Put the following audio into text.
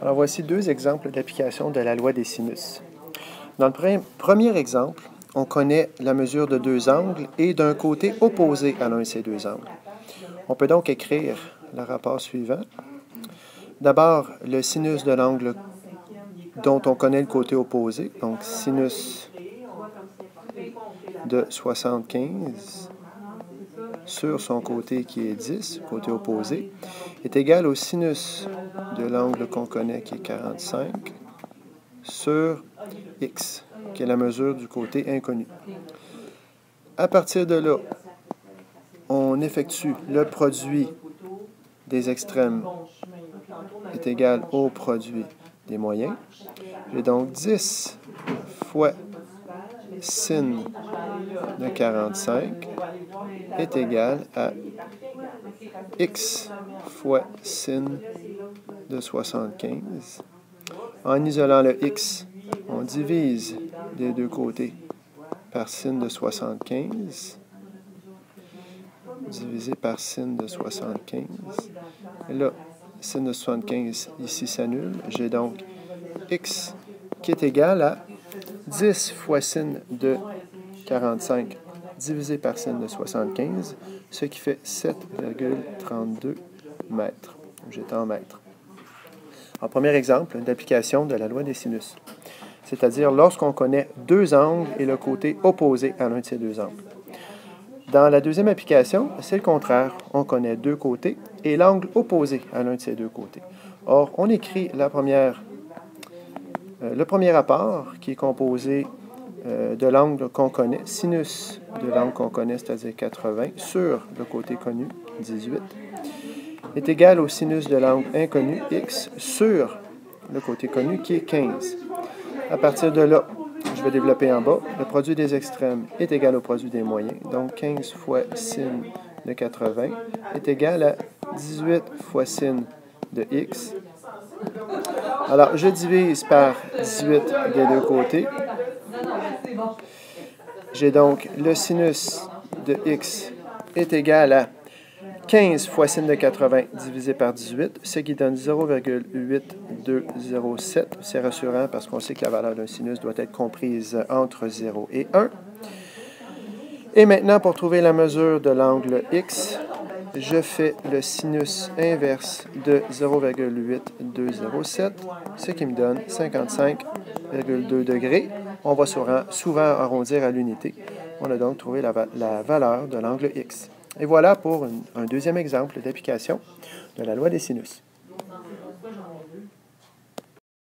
Alors voici deux exemples d'application de la loi des sinus. Dans le premier exemple, on connaît la mesure de deux angles et d'un côté opposé à l'un de ces deux angles. On peut donc écrire le rapport suivant. D'abord, le sinus de l'angle dont on connaît le côté opposé, donc sinus de 75 sur son côté qui est 10, côté opposé, est égal au sinus de l'angle qu'on connaît qui est 45 sur x, qui est la mesure du côté inconnu. À partir de là, on effectue le produit des extrêmes est égal au produit des moyens. J'ai donc 10 fois sin de 45 est égal à x fois sin de 75. En isolant le x, on divise des deux côtés par sin de 75, divisé par sin de 75. Et là, sin de 75 ici s'annule. J'ai donc x qui est égal à 10 fois sin de 45 divisé par sin de 75, ce qui fait 7,32 mètres. J'étais en mètres. En premier exemple d'application de la loi des sinus, c'est-à-dire lorsqu'on connaît deux angles et le côté opposé à l'un de ces deux angles. Dans la deuxième application, c'est le contraire. On connaît deux côtés et l'angle opposé à l'un de ces deux côtés. Or, on écrit le premier rapport qui est composé de l'angle qu'on connaît, sinus de l'angle qu'on connaît, c'est-à-dire 80, sur le côté connu, 18, est égal au sinus de l'angle inconnu, x, sur le côté connu, qui est 15. À partir de là, je vais développer en bas. Le produit des extrêmes est égal au produit des moyens. Donc, 15 fois sin de 80 est égal à 18 fois sin de x. Alors, je divise par 18 des deux côtés. J'ai donc le sinus de x est égal à 15 fois sin de 80 divisé par 18, ce qui donne 0,8207. C'est rassurant parce qu'on sait que la valeur d'un sinus doit être comprise entre 0 et 1. Et maintenant, pour trouver la mesure de l'angle x, je fais le sinus inverse de 0,8207, ce qui me donne 55,2 degrés. On va souvent arrondir à l'unité. On a donc trouvé la valeur de l'angle x. Et voilà pour un deuxième exemple d'application de la loi des sinus.